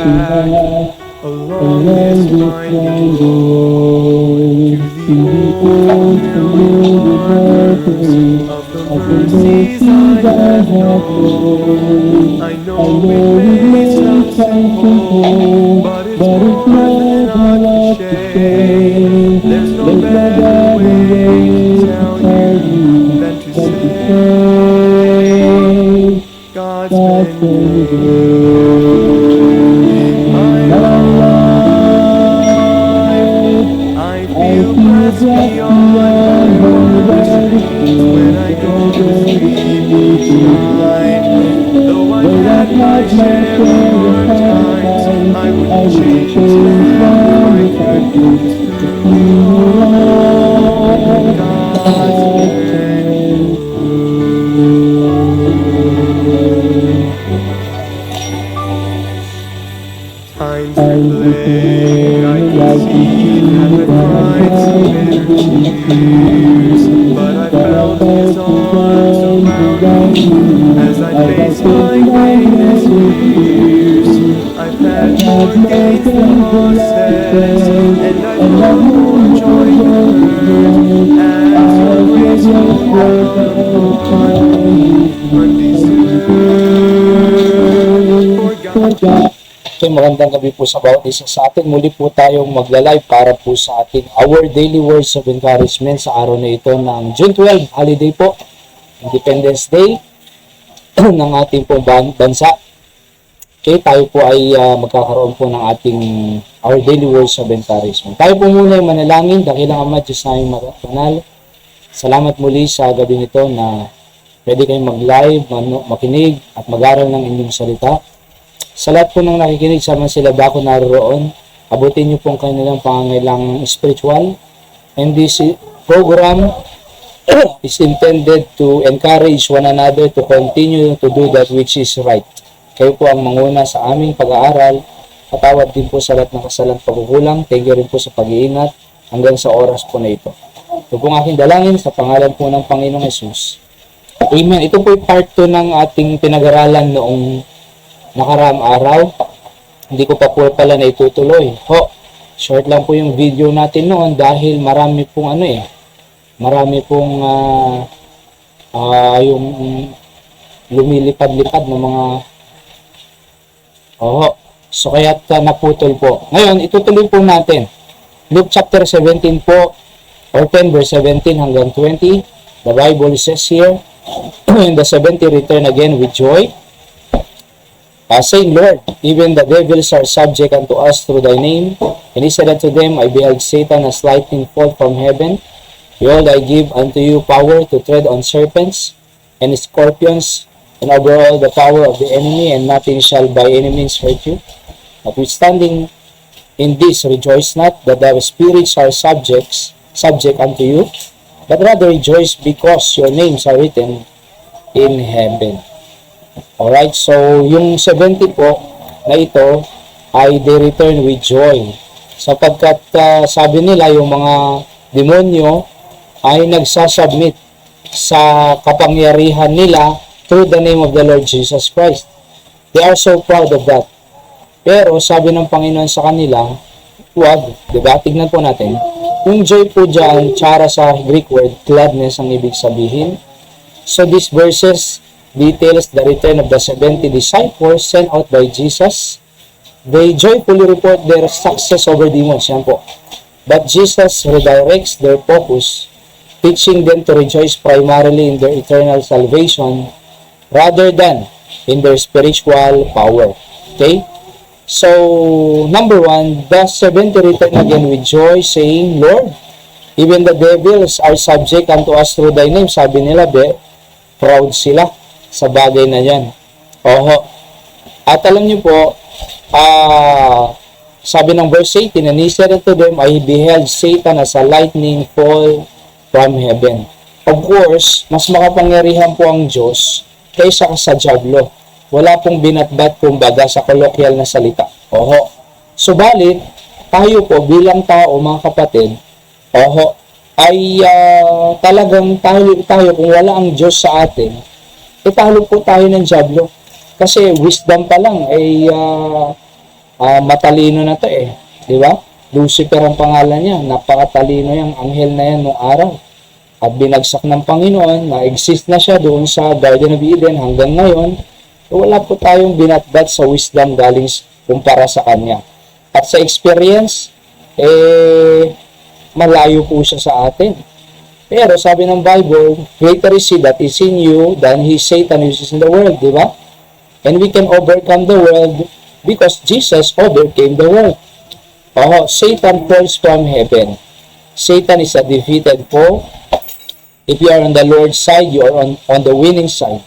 back along this winding road to the old familiar waters of the mercies I have known. I know it may sound simple, but it's more than I can share. There's no better way to tell you than to say God's been good. I'm alive. I feel blessed beyond words when I go to sleep tonight. Though I've had my share of hard times, I wouldn't change them I could use to God's been times plague, I can see that I've cried some bitter tears, but I felt His arms around me as I faced my greatest fears. I've had more gains than losses, and I know more joy than hurt, as your grace will fall undeserved. For God. Okay, magandang gabi po sa bawat isa sa atin. Muli po tayong magla-live para po sa ating Our Daily Words of Encouragement sa araw na ito ng June 12, holiday po, Independence Day ng ating pong bansa. Okay, tayo po ay magkakaroon po ng ating Our Daily Words of Encouragement. Tayo po muna yung manalangin, dakilang Ama, Diyos naming makanal. Salamat muli sa gabi nito na pwede kayong mag-live, makinig at mag-aral ng inyong salita. Sa lahat po ng nakikinig, sama sila bako naroon, abutin niyo pong kanilang pangangailangang spiritual. And this program is intended to encourage one another to continue to do that which is right. Kayo po ang manguna sa aming pag-aaral. Patawad din po sa lahat ng kasalang pagkukulang. Thank you rin po sa pag-iingat hanggang sa oras po na ito. Ito pong aking dalangin sa pangalan po ng Panginoong Hesus. Amen. Ito po yung part 2 ng ating pinag-aralan noong nakaraang araw. Hindi ko pa po pala na itutuloy. Short lang po yung video natin noon dahil marami pong marami pong yung lumilipad-lipad ng mga so kaya naputol po. Ngayon, itutuloy po natin. Luke chapter 17 po, or 10 verse 17 hanggang 20. The Bible says here, "And the 70 return again with joy, saying, Lord, even the devils are subject unto us through thy name. And he said unto them, I beheld Satan as lightning fall from heaven. Behold, I give unto you power to tread on serpents and scorpions, and over all the power of the enemy, and nothing shall by any means hurt you. Notwithstanding in this, rejoice not that the spirits are subject unto you, but rather rejoice because your names are written in heaven." Alright, so yung 70 po na ito ay they return with joy. Sapagkat sabi nila yung mga demonyo ay nagsasubmit sa kapangyarihan nila through the name of the Lord Jesus Christ. They are so proud of that. Pero sabi ng Panginoon sa kanila, huwag, diba? Tignan po natin. Yung joy po dyan, tsara sa Greek word, gladness ang ibig sabihin. So these verses details the return of the 70 disciples sent out by Jesus. They joyfully report their success over demons. Yan po. But Jesus redirects their focus, teaching them to rejoice primarily in their eternal salvation rather than in their spiritual power. Okay? So, number 1, the 70 return again with joy, saying, Lord, even the devils are subject unto us through thy name. Sabi nila, proud sila sa bagay na yan. At alam niyo po, sabi ng verse 18, and he said unto them, I beheld Satan as a lightning fall from heaven. Of course, mas makapangyarihan po ang Diyos kaysa sa diablo. Wala pong binatbat kumbaga sa kolokhyal na salita. Subalit, tayo po bilang tao, mga kapatid, ay talagang tayo kung wala ang Diyos sa atin, talo po tayo ng diablo. Kasi wisdom pa lang ay matalino na to eh. Di ba? Lucifer ang pangalan niya. Napakatalino yung anghel na yan noong araw. At binagsak ng Panginoon, na-exist na siya doon sa Garden of Eden hanggang ngayon. Wala po tayong binatbat sa wisdom galing kumpara sa kanya. At sa experience, malayo po siya sa atin. Pero sabi ng Bible, greater is he that is in you than he Satan which is in the world, di ba? And we can overcome the world because Jesus overcame the world. Satan falls from heaven. Satan is a defeated foe. If you are on the Lord's side, you are on the winning side.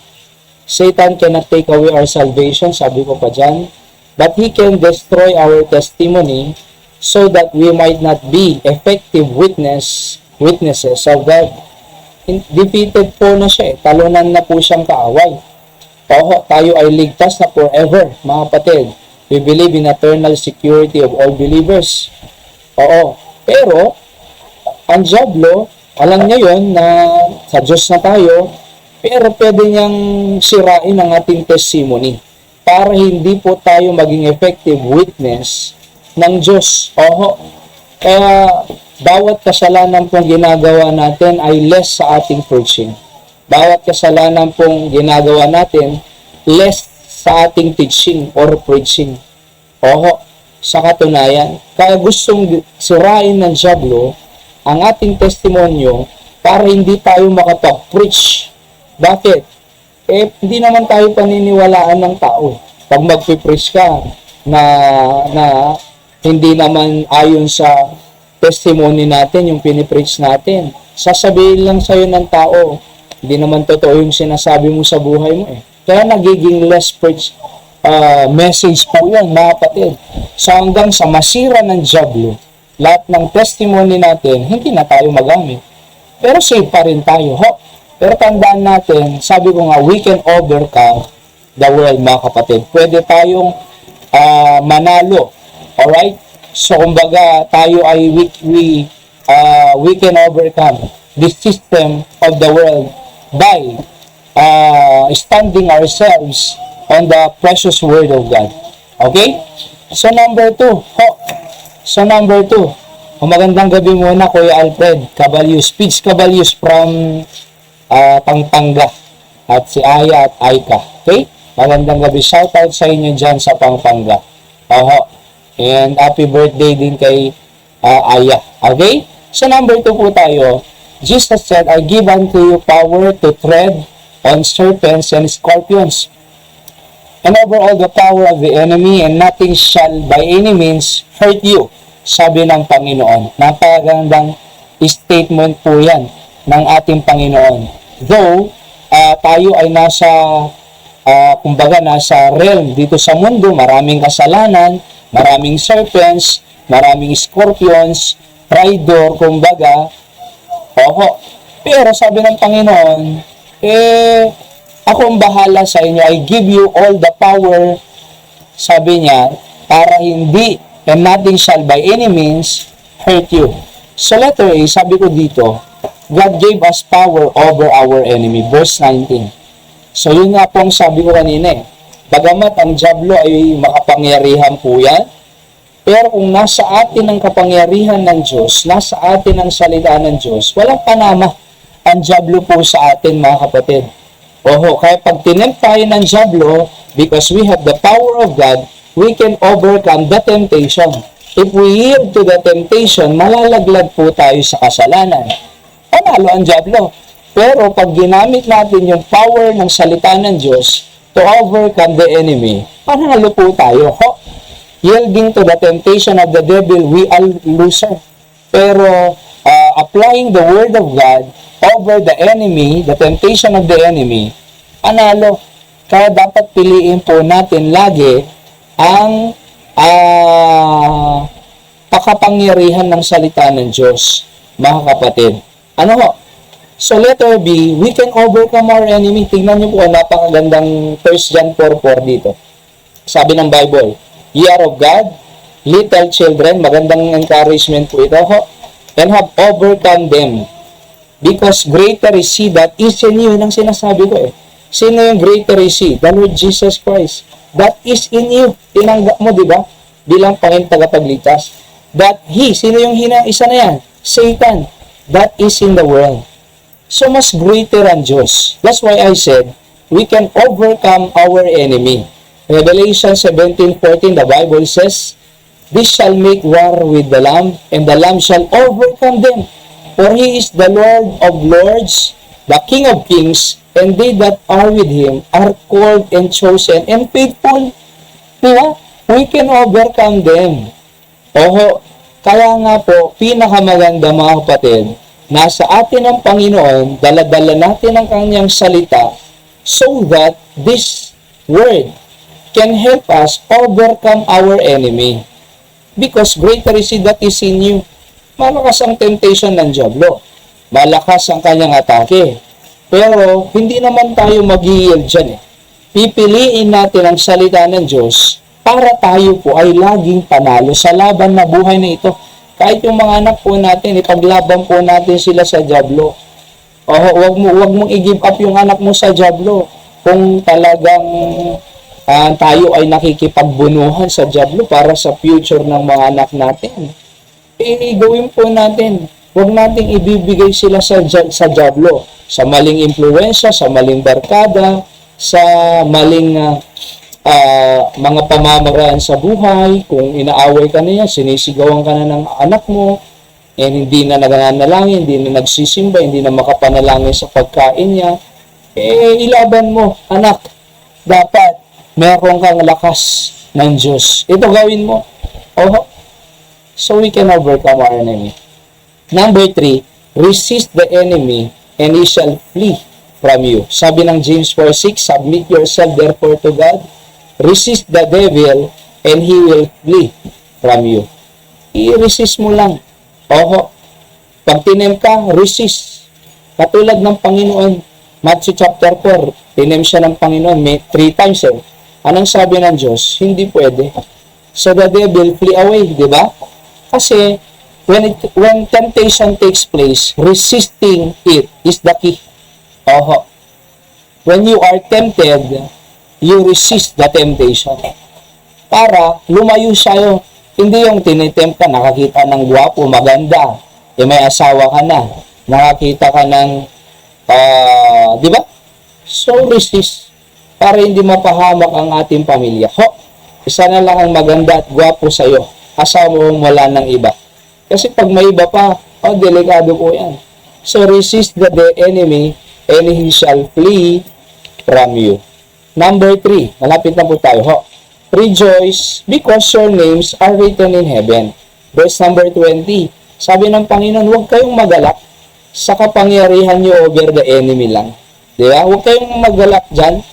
Satan cannot take away our salvation, sabi ko pa dyan, but he can destroy our testimony so that we might not be effective witnesses of God. Defeated po na siya eh. Talunan na po siyang kaaway. Tayo ay ligtas na forever, mga kapatid. We believe in eternal security of all believers. Pero, ang diablo, alam niya yun na sa Diyos na tayo, pero pwede niyang sirain ang ating testimony para hindi po tayo maging effective witness ng Diyos. Kaya bawat kasalanan pong ginagawa natin ay less sa ating preaching. Bawat kasalanan pong ginagawa natin, less sa ating teaching or preaching. Sa katunayan, kaya gustong sirain ng diablo ang ating testimonyo para hindi tayo makapag-preach. Bakit? Hindi naman tayo paniniwalaan ng tao. Pag mag-preach ka na hindi naman ayon sa testimony natin, yung pinipreach natin, sasabihin lang sa'yo ng tao, hindi naman totoo yung sinasabi mo sa buhay mo eh. Kaya nagiging less preach message po yan, mga kapatid. So hanggang sa masira ng diablo, lahat ng testimony natin, hindi na tayo magamit. Pero save pa rin tayo. Pero tandaan natin, sabi ko nga, we can overcome the world, mga kapatid. Pwede tayong manalo. Alright? So kumbaga, tayo ay we can overcome the system of the world by standing ourselves on the precious word of God. Okay? So number 2, magandang gabi muna, Kuya Alfred Cabalius, Speech Cabalius from Pampanga, at si Aya at Aika. Okay? Magandang gabi, shoutout sa inyo dyan sa Pampanga. And happy birthday din kay Aya. Okay? So number 2 po tayo. Jesus said, I give unto you power to tread on serpents and scorpions, and over all the power of the enemy, and nothing shall by any means hurt you. Sabi ng Panginoon. Napakagandang statement po yan ng ating Panginoon. Though, tayo ay nasa realm dito sa mundo, maraming kasalanan, maraming serpents, maraming scorpions, traitor, pero sabi ng Panginoon, ako ang bahala sa inyo, I give you all the power, sabi niya, para hindi, and nothing shall by any means hurt you. So letter A, sabi ko dito, God gave us power over our enemy. Verse 19. So yun nga po ang sabi ko kanina eh. Bagamat ang diablo ay makapangyarihan po yan, pero kung nasa atin ang kapangyarihan ng Diyos, nasa atin ang salita ng Diyos, walang panama ang diablo po sa atin, mga kapatid. Kaya pag tinempt tayo ng diablo, because we have the power of God, we can overcome the temptation. If we yield to the temptation, malalaglag po tayo sa kasalanan. Panalo ang diablo. Pero pag ginamit natin yung power ng salita ng Diyos to overcome the enemy, panalo po tayo. Yielding to the temptation of the devil, we are loser. Pero applying the word of God over the enemy, the temptation of the enemy, panalo. Kaya dapat piliin po natin lagi ang pakapangyarihan ng salita ng Diyos, mga kapatid. So letter B, we can overcome our enemy. Tingnan niyo po, napakagandang 1 John 4:4 dito. Sabi ng Bible, ye are of God, little children, magandang encouragement po ito, and have overcome them, because greater is He that is in you. Yun ang sinasabi ko eh. Sino yung greater is He? The Lord Jesus Christ. That is in you. Tinanggap mo, di ba? bilang Panginoon tagapagligtas. That He, sino yung isa na yan? Satan, that is in the world. So, mas greater ang Diyos. That's why I said, we can overcome our enemy. Revelation 17:14, the Bible says, "This shall make war with the Lamb, and the Lamb shall overcome them. For He is the Lord of lords, the King of kings, and they that are with Him are called and chosen and faithful." Diba? We can overcome them. Oho, kaya nga po, pinakamaganda mga kapatid, nasa atin ang Panginoon, dala-dala natin ang Kanyang salita, so that this word can help us overcome our enemy. Because greater is He that is in you. Malakas ang temptation ng dyablo. Malakas ang kanyang atake. Pero, hindi naman tayo mag-yield dyan eh. Pipiliin natin ang salita ng Diyos para tayo po ay laging panalo sa laban na buhay na ito. Kahit yung mga anak po natin, ipaglaban po natin sila sa dyablo. O, wag mong i-give up yung anak mo sa dyablo. Kung talagang tayo ay nakikipagbunuhan sa dyablo para sa future ng mga anak natin, gawin po natin. Huwag nating ibibigay sila sa dyablo, sa maling impluensya, sa maling barkada, sa maling mga pamamaraan sa buhay. Kung inaaway ka na yan, sinisigawan ka na ng anak mo, hindi na nagnanalangin, hindi na nagsisimba, hindi na makapanalangin sa pagkain niya, ilaban mo, anak. Dapat meron kang lakas ng Diyos. Ito gawin mo. So we can overcome our enemy. Number 3, resist the enemy and he shall flee from you. Sabi ng James 4:6, submit yourself therefore to God, resist the devil and he will flee from you. I-resist mo lang. Pag tinem ka, resist. Katulad ng Panginoon, Matthew chapter 4, tinem siya ng Panginoon 3 times. Anong sabi ng Diyos? Hindi pwede. So the devil flee away, di ba? Kasi when temptation takes place, resisting it is the key. When you are tempted, you resist the temptation. Para lumayo sa'yo. Hindi yung tinitempt ka, nakakita ng gwapo, maganda, may asawa ka na, nakakita ka ng, di ba? So resist. Para hindi mapahamak ang ating pamilya. Isa na lang ang maganda at gwapo sa'yo. Asawa mo wala ng iba. Kasi pag may iba pa, delikado po yan. So resist the enemy and he shall flee from you. Number 3, malapit na po tayo. Rejoice because your names are written in heaven. Verse number 20, sabi ng Panginoon, huwag kayong magalak sa kapangyarihan nyo over the enemy lang. Di ba? Huwag kayong magalak dyan.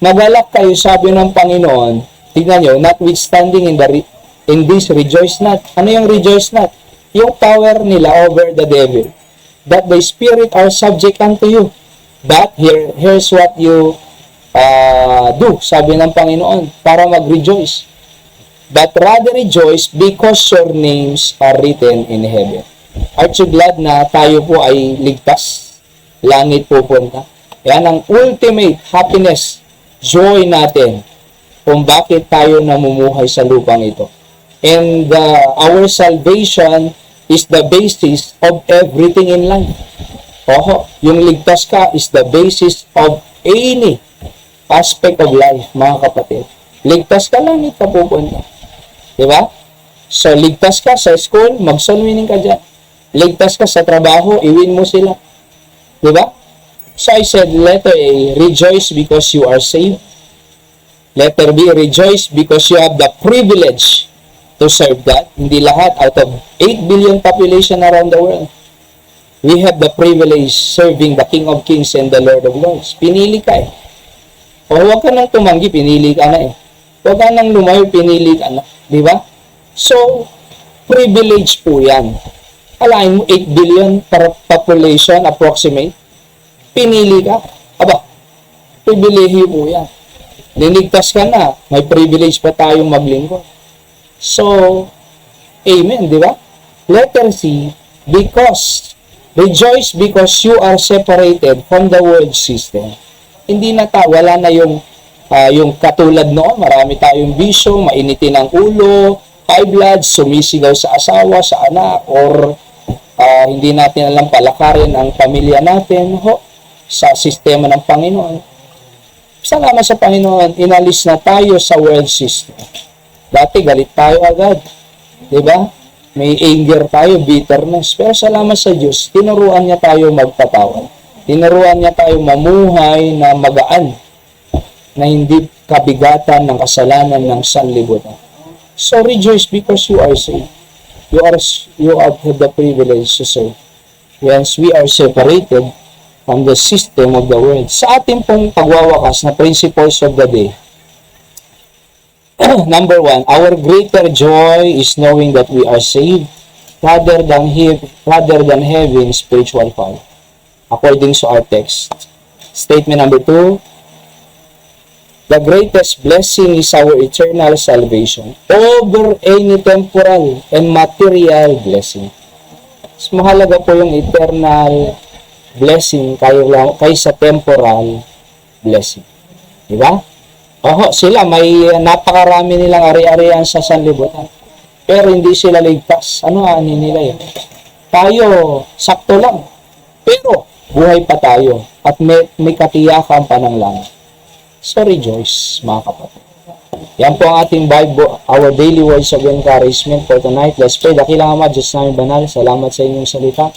Magalak kayo, sabi ng Panginoon. Tingnan nyo, notwithstanding in this, rejoice not. Ano yung rejoice not? Yung power nila over the devil. That the spirit are subject unto you. But here's what you do, sabi ng Panginoon, para mag-rejoice. But rather rejoice because your names are written in heaven. Aren't you glad na tayo po ay ligtas? Langit pupunta. Yan ang ultimate happiness, joy natin kung bakit tayo namumuhay sa lupang ito. And our salvation is the basis of everything in life. Yung ligtas ka is the basis of any aspect of life, mga kapatid. Ligtas ka lang, ka pupunta. Diba? So, ligtas ka sa school, mag-soul winning ka dyan. Ligtas ka sa trabaho, iwin mo sila. Diba? So, I said, letter A, rejoice because you are saved. Letter B, rejoice because you have the privilege to serve God. Hindi lahat, out of 8 billion population around the world, we have the privilege serving the King of Kings and the Lord of Lords. Pinili ka eh. O huwag ka nang tumanggi, pinili ka na eh. Huwag ka nang lumayo, pinili ka na. Di ba? So, privilege po yan. Alain mo, 8 billion population approximate. Pinili ka. Aba, privilege po yan. Liligtas ka na, may privilege pa tayong maglingkod. So, amen, di ba? Letter C, because, rejoice because you are separated from the world system. Hindi na wala na yung yung katulad noon, marami tayong bisyo, mainitin ang ulo, high blood, sumisigaw sa asawa, sa anak, or hindi natin alam palakarin ang pamilya natin sa sistema ng Panginoon. Salamat sa Panginoon, inalis na tayo sa world system. Dati galit tayo agad, di ba? May anger tayo, bitterness. Pero salamat sa Diyos, tinuruan niya tayo magpatawad. Tinuruan niya tayo mamuhay na magaan, na hindi kabigatan ng kasalanan ng sanlibutan. So rejoice because you are saved. You have the privilege to serve. Once we are separated from the system of the world. Sa ating pong pagwawakas na principles of the day, number 1, our greater joy is knowing that we are saved rather than having spiritual power. According to our text. Statement number 2, the greatest blessing is our eternal salvation over any temporal and material blessing. Mas mahalaga po yung eternal blessing kaysa temporal blessing. Diba? Sila may napakarami nilang ari-arian sa sanlibutan. Pero hindi sila ligtas. Ano ani nila yun? Tayo, sakto lang. Pero, buhay pa tayo. At may katiyakan pa ng langit. So rejoice, mga kapatid. Yan po ang ating Bible, our daily words of encouragement for tonight. Let's pray. Dakilang Ama, Diyos namin banal, salamat sa inyong salita.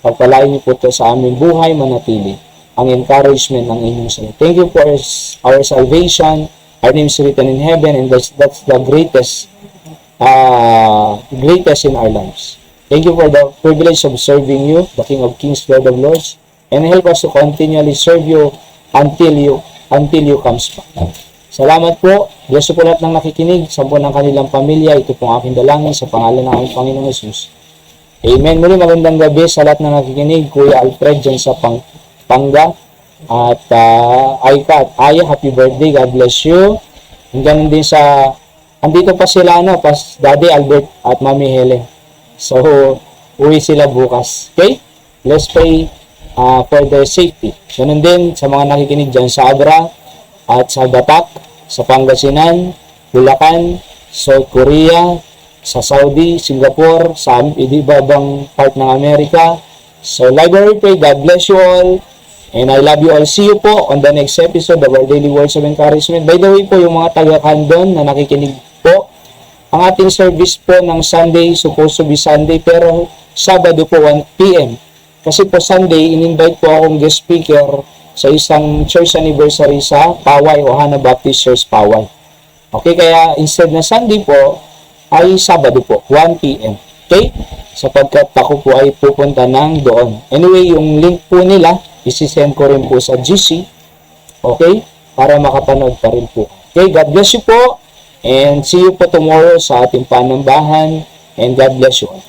Pagpalain niyo po ito sa aming buhay, manatili ang encouragement ng inyong salita. Thank you for our salvation. Our name is written in heaven, and that's the greatest in our lives. Thank you for the privilege of serving you, the King of Kings, Lord of Lords, and help us to continually serve you until you comes back. Salamat po. Bless po lahat ng nakikinig, sa buong ng kanilang pamilya. Ito pong aking dalangin sa pangalan ng aming Panginoong Jesus. Amen. Muli magandang gabi sa lahat ng nakikinig. Kuya Alfred dyan sa Panga. At Aika at Aya, happy birthday. God bless you. And ganun din sa, andito pa sila, Daddy Albert at Mami Helen. So, uwi sila bukas. Okay? Let's pray for their safety. Ganun din sa mga nakikinig dyan sa Abra at sa Batak, sa Pangasinan, Bulacan, South Korea, sa Saudi, Singapore, sa ibang part ng Amerika. So, library pray. God bless you all. And I love you all. See you po on the next episode of our Daily Words of Encouragement. By the way po, yung mga taga-Candon na nakikinig po, ang ating service po ng Sunday, supposed to be Sunday, pero Sabado po 1 p.m. Kasi po Sunday, in-invite po akong guest speaker sa isang church anniversary sa Paway, Ohana Baptist Church, Paway. Okay, kaya instead na Sunday po, ay Sabado po, 1 p.m. Okay? Sapagkat ako po ay pupunta ng doon. Anyway, yung link po nila, isi-send ko rin po sa GC. Okay? Para makapanood pa rin po. Okay, God bless you po. And see you po tomorrow sa ating panambahan. And God bless you all.